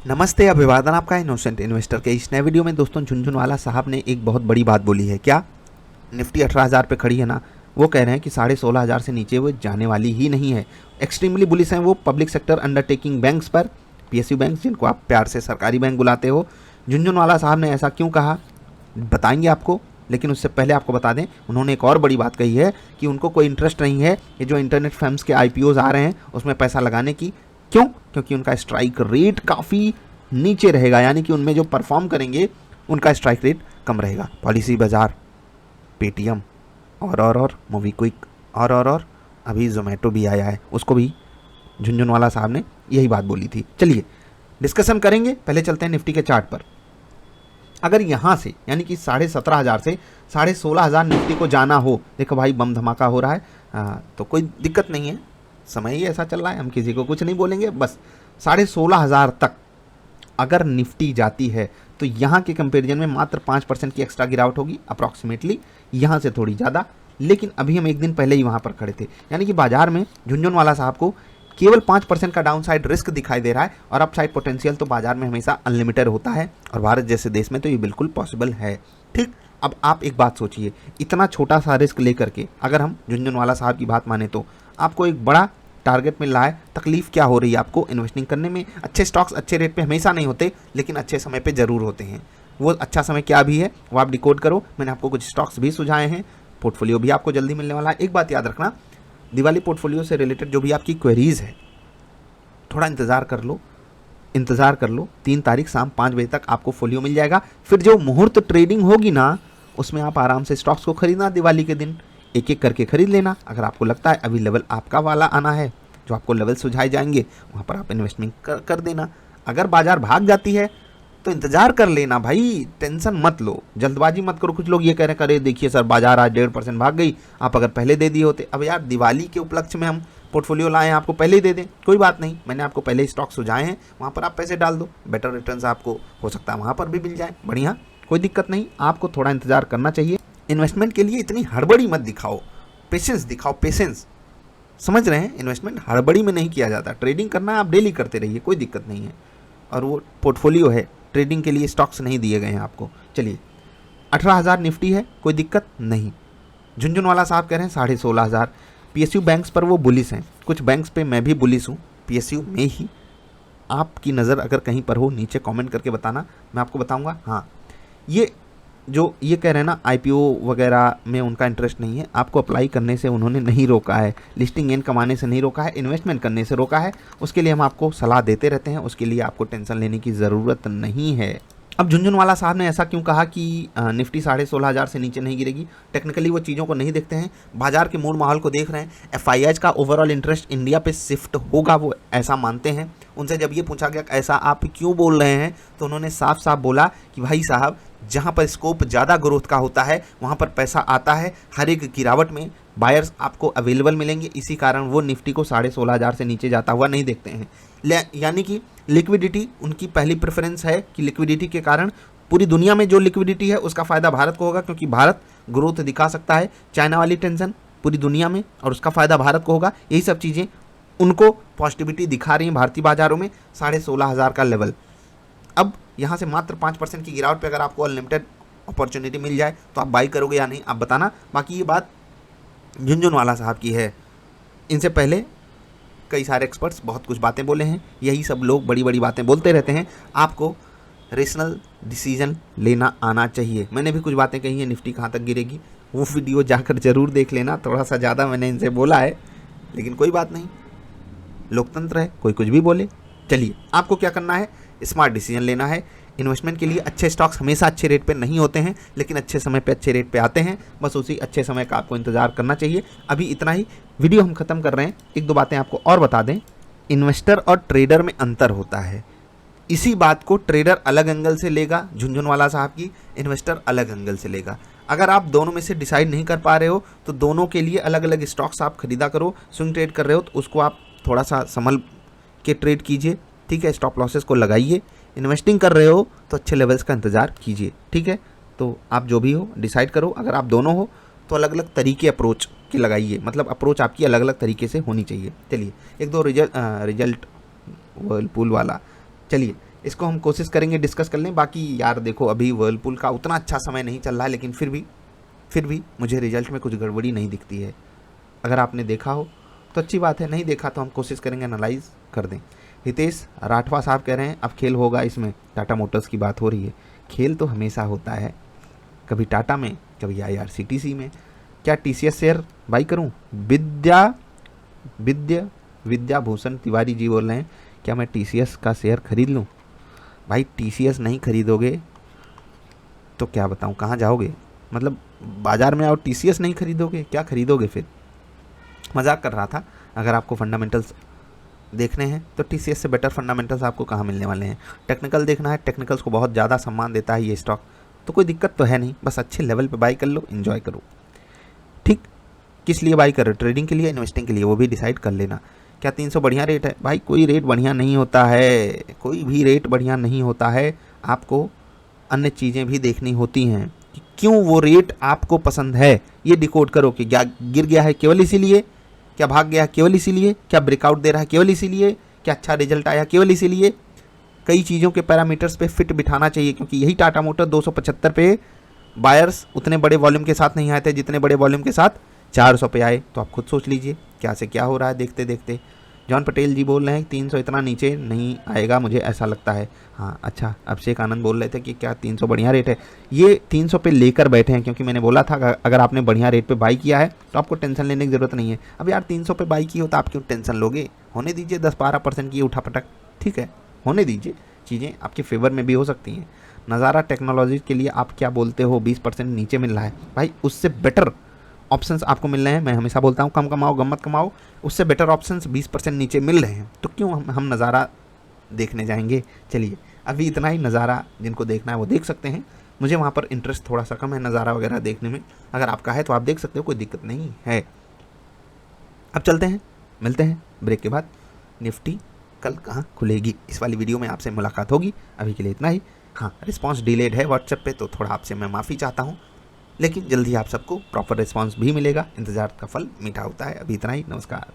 नमस्ते, अभिवादन आपका इनोसेंट इन्वेस्टर के इस नए वीडियो में। दोस्तों, झुनझुनवाला साहब ने एक बहुत बड़ी बात बोली है। क्या? निफ्टी 18,000 पे खड़ी है ना, वो कह रहे हैं कि 16,500 से नीचे वो जाने वाली ही नहीं है। एक्सट्रीमली बुलिश हैं वो पब्लिक सेक्टर अंडरटेकिंग बैंक्स पर, पीएसयू बैंक, जिनको आप प्यार से सरकारी बैंक बुलाते हो। झुनझुनवाला साहब ने ऐसा क्यों कहा बताएंगे आपको, लेकिन उससे पहले आपको बता दें, उन्होंने एक और बड़ी बात कही है कि उनको कोई इंटरेस्ट नहीं है ये जो इंटरनेट फर्म्स के आईपीओज आ रहे हैं उसमें पैसा लगाने की। क्यों? क्योंकि उनका स्ट्राइक रेट काफ़ी नीचे रहेगा, यानी कि उनमें जो परफॉर्म करेंगे उनका स्ट्राइक रेट कम रहेगा। पॉलिसी बाजार, पेटीएम और मूवी क्विक और अभी जोमेटो भी आया है, उसको भी झुनझुनवाला साहब ने यही बात बोली थी। चलिए डिस्कशन करेंगे। पहले चलते हैं निफ्टी के चार्ट पर। अगर यहाँ से यानी कि 17,500 से 16,500 निफ्टी को जाना हो, देखो भाई बम धमाका हो रहा है, तो कोई दिक्कत नहीं है, समय ही ऐसा चल रहा है, हम किसी को कुछ नहीं बोलेंगे। बस 16,500 तक अगर निफ्टी जाती है तो यहाँ के कंपैरिजन में मात्र 5% की एक्स्ट्रा गिरावट होगी अप्रॉक्सीमेटली, यहाँ से थोड़ी ज़्यादा। लेकिन अभी हम एक दिन पहले ही वहाँ पर खड़े थे, यानी कि बाजार में झुनझुनवाला साहब को केवल 5% का डाउन साइड रिस्क दिखाई दे रहा है, और अप साइड पोटेंशियल तो बाजार में हमेशा अनलिमिटेड होता है, और भारत जैसे देश में तो ये बिल्कुल पॉसिबल है। ठीक, अब आप एक बात सोचिए, इतना छोटा सा रिस्क लेकर के अगर हम झुनझुनवाला साहब की बात माने तो आपको एक बड़ा टारगेट मिल रहा है। तकलीफ क्या हो रही है आपको इन्वेस्टिंग करने में? अच्छे स्टॉक्स अच्छे रेट पे हमेशा नहीं होते, लेकिन अच्छे समय पे ज़रूर होते हैं। वो अच्छा समय क्या भी है वो आप डिकोड करो। मैंने आपको कुछ स्टॉक्स भी सुझाए हैं, पोर्टफोलियो भी आपको जल्दी मिलने वाला है। एक बात याद रखना, दिवाली पोर्टफोलियो से रिलेटेड जो भी आपकी क्वेरीज है, थोड़ा इंतज़ार कर लो, 3 तारीख शाम 5 बजे तक आपको फोलियो मिल जाएगा। फिर जो मुहूर्त ट्रेडिंग होगी ना, उसमें आप आराम से स्टॉक्स को खरीदना, दिवाली के दिन एक एक करके खरीद लेना। अगर आपको लगता है अभी लेवल आपका वाला आना है, जो आपको लेवल सुझाए जाएंगे वहाँ पर आप इन्वेस्टमेंट कर देना। अगर बाजार भाग जाती है तो इंतजार कर लेना भाई, टेंशन मत लो, जल्दबाजी मत करो। कुछ लोग ये कह रहे हैं, अरे देखिए सर बाजार आज 1.5% भाग गई, आप अगर पहले दे दिए होते। अब यार दिवाली के उपलक्ष्य में हम पोर्टफोलियो लाए हैं, आपको पहले ही दे दें, कोई बात नहीं। मैंने आपको पहले ही स्टॉक सुझाए हैं, वहाँ पर आप पैसे डाल दो, बेटर रिटर्न्स आपको हो सकता है वहाँ पर भी मिल जाए, बढ़िया, कोई दिक्कत नहीं। आपको थोड़ा इंतजार करना चाहिए। इन्वेस्टमेंट के लिए इतनी हड़बड़ी मत दिखाओ, पेशेंस दिखाओ, पेशेंस। समझ रहे हैं, इन्वेस्टमेंट हड़बड़ी में नहीं किया जाता। ट्रेडिंग करना है आप डेली करते रहिए, कोई दिक्कत नहीं है। और वो पोर्टफोलियो है, ट्रेडिंग के लिए स्टॉक्स नहीं दिए गए हैं आपको। चलिए 18,000 निफ्टी है, कोई दिक्कत नहीं। झुनझुनवाला साहब कह रहे हैं 16,500। पीएसयू बैंक्स पर वो बुलिस हैं, कुछ बैंक्स पे मैं भी बुलिस हूँ, पीएसयू में ही। आपकी नज़र अगर कहीं पर हो नीचे कमेंट करके बताना, मैं आपको बताऊंगा। हाँ, ये कह रहे हैं ना आईपीओ वगैरह में उनका इंटरेस्ट नहीं है, आपको अप्लाई करने से उन्होंने नहीं रोका है, लिस्टिंग गेन कमाने से नहीं रोका है, इन्वेस्टमेंट करने से रोका है। उसके लिए हम आपको सलाह देते रहते हैं, उसके लिए आपको टेंशन लेने की ज़रूरत नहीं है। अब झुनझुनवाला साहब ने ऐसा क्यों कहा कि निफ्टी 16,500 से नीचे नहीं गिरेगी? टेक्निकली वो चीज़ों को नहीं देखते हैं, बाजार के मूड माहौल को देख रहे हैं। एफआईआईज का ओवरऑल इंटरेस्ट इंडिया पे शिफ्ट होगा, वो ऐसा मानते हैं। उनसे जब ये पूछा गया ऐसा आप क्यों बोल रहे हैं, तो उन्होंने साफ साफ बोला कि भाई साहब, जहाँ पर स्कोप ज़्यादा ग्रोथ का होता है वहाँ पर पैसा आता है, हर एक गिरावट में बायर्स आपको अवेलेबल मिलेंगे। इसी कारण वो निफ्टी को 16,500 से नीचे जाता हुआ नहीं देखते हैं। यानी कि लिक्विडिटी उनकी पहली प्रेफरेंस है, कि लिक्विडिटी के कारण पूरी दुनिया में जो लिक्विडिटी है उसका फ़ायदा भारत को होगा, क्योंकि भारत ग्रोथ दिखा सकता है। चाइना वाली टेंशन पूरी दुनिया में, और उसका फ़ायदा भारत को होगा। यही सब चीज़ें उनको पॉजिटिविटी दिखा रही हैं भारतीय बाजारों में। 16,500 का लेवल, अब यहाँ से मात्र 5% की गिरावट पे अगर आपको अनलिमिटेड अपॉर्चुनिटी मिल जाए तो आप बाई करोगे या नहीं, आप बताना। बाकी ये बात झुनझुनवाला साहब की है, इनसे पहले कई सारे एक्सपर्ट्स बहुत कुछ बातें बोले हैं। यही सब लोग बड़ी बड़ी बातें बोलते रहते हैं, आपको रेशनल डिसीजन लेना आना चाहिए। मैंने भी कुछ बातें कही हैं, निफ्टी कहाँ तक गिरेगी, वो वीडियो जाकर ज़रूर देख लेना। थोड़ा सा ज़्यादा मैंने इनसे बोला है, लेकिन कोई बात नहीं, लोकतंत्र है, कोई कुछ भी बोले। चलिए, आपको क्या करना है, स्मार्ट डिसीजन लेना है। इन्वेस्टमेंट के लिए अच्छे स्टॉक्स हमेशा अच्छे रेट पे नहीं होते हैं, लेकिन अच्छे समय पे अच्छे रेट पे आते हैं। बस उसी अच्छे समय का आपको इंतजार करना चाहिए। अभी इतना ही, वीडियो हम ख़त्म कर रहे हैं। एक दो बातें आपको और बता दें, इन्वेस्टर और ट्रेडर में अंतर होता है। इसी बात को ट्रेडर अलग एंगल से लेगा, झुनझुनवाला साहब की, इन्वेस्टर अलग एंगल से लेगा। अगर आप दोनों में से डिसाइड नहीं कर पा रहे हो तो दोनों के लिए अलग अलग स्टॉक्स आप खरीदा करो। स्विंग ट्रेड कर रहे हो तो उसको आप थोड़ा सा संभल के ट्रेड कीजिए, ठीक है, स्टॉप लॉसेस को लगाइए। इन्वेस्टिंग कर रहे हो तो अच्छे लेवल्स का इंतज़ार कीजिए, ठीक है। तो आप जो भी हो डिसाइड करो। अगर आप दोनों हो तो अलग अलग तरीके अप्रोच के लगाइए, मतलब अप्रोच आपकी अलग अलग तरीके से होनी चाहिए। चलिए एक दो रिजल्ट वर्लपूल वाला, चलिए इसको हम कोशिश करेंगे डिस्कस कर लें। बाकी यार देखो अभी वर्लपूल का उतना अच्छा समय नहीं चल रहा है, लेकिन फिर भी मुझे रिजल्ट में कुछ गड़बड़ी नहीं दिखती है। अगर आपने देखा हो तो अच्छी बात है, नहीं देखा तो हम कोशिश करेंगे एनालाइज कर दें। हितेश राठवा साहब कह रहे हैं अब खेल होगा इसमें, टाटा मोटर्स की बात हो रही है। खेल तो हमेशा होता है, कभी टाटा में कभी IRCTC में। क्या TCS शेयर बाई करूं? विद्या भूषण तिवारी जी बोल रहे हैं क्या मैं TCS का शेयर खरीद लूं? भाई TCS नहीं खरीदोगे तो क्या बताऊं कहाँ जाओगे? मतलब बाजार में आओ, TCS नहीं खरीदोगे, क्या खरीदोगे फिर? मजाक कर रहा था। अगर आपको फंडामेंटल्स देखने हैं तो TCS से बेटर फंडामेंटल्स आपको कहाँ मिलने वाले हैं। टेक्निकल देखना है, टेक्निकल्स को बहुत ज़्यादा सम्मान देता है ये स्टॉक, तो कोई दिक्कत तो है नहीं, बस अच्छे लेवल पे बाई कर लो, एंजॉय करो। ठीक, किस लिए बाई कर रहे हो? ट्रेडिंग के लिए, इन्वेस्टिंग के लिए, वो भी डिसाइड कर लेना। क्या 300 बढ़िया रेट है? भाई कोई रेट बढ़िया नहीं होता है, कोई भी रेट बढ़िया नहीं होता है। आपको अन्य चीज़ें भी देखनी होती हैं कि क्यों वो रेट आपको पसंद है, ये डिकोड करो कि क्या गिर गया है केवल इसीलिए, क्या भाग गया केवल इसीलिए, क्या ब्रेकआउट दे रहा है केवल इसीलिए, क्या अच्छा रिजल्ट आया केवल इसीलिए। कई चीज़ों के पैरामीटर्स पे फिट बिठाना चाहिए, क्योंकि यही टाटा मोटर 275 पे बायर्स उतने बड़े वॉल्यूम के साथ नहीं आए थे जितने बड़े वॉल्यूम के साथ 400 पे आए। तो आप खुद सोच लीजिए क्या से क्या हो रहा है देखते देखते। जॉन पटेल जी बोल रहे हैं 300 इतना नीचे नहीं आएगा मुझे ऐसा लगता है। हाँ अच्छा, अभिषेक आनंद बोल रहे थे कि क्या 300 बढ़िया रेट है। ये 300 पे लेकर बैठे हैं, क्योंकि मैंने बोला था अगर आपने बढ़िया रेट पे बाई किया है तो आपको टेंशन लेने की ज़रूरत नहीं है। अब यार 300 पे बाई की हो तो आप क्यों टेंशन लोगे? होने दीजिए 10-12% की उठापटक, ठीक है, होने दीजिए, चीज़ें आपके फेवर में भी हो सकती हैं। नज़ारा टेक्नोलॉजी के लिए आप क्या बोलते हो 20% नीचे मिल रहा है, भाई उससे बेटर ऑप्शंस आपको मिल रहे हैं। मैं हमेशा बोलता हूँ कम कमाओ गम्मत कमाओ, उससे बेटर ऑप्शंस 20% नीचे मिल रहे हैं, तो क्यों हम नज़ारा देखने जाएंगे। चलिए अभी इतना ही, नज़ारा जिनको देखना है वो देख सकते हैं। मुझे वहाँ पर इंटरेस्ट थोड़ा सा कम है नज़ारा वगैरह देखने में, अगर आपका है तो आप देख सकते हो, कोई दिक्कत नहीं है। अब चलते हैं, मिलते हैं ब्रेक के बाद। निफ्टी कल कहाँ खुलेगी इस वाली वीडियो में आपसे मुलाकात होगी। अभी के लिए इतना ही। हाँ, रिस्पांस डिलेड है व्हाट्सएप पे, तो थोड़ा आपसे मैं माफ़ी चाहता हूँ, लेकिन जल्दी आप सबको प्रॉपर रिस्पांस भी मिलेगा। इंतज़ार का फल मीठा होता है। अभी इतना ही, नमस्कार।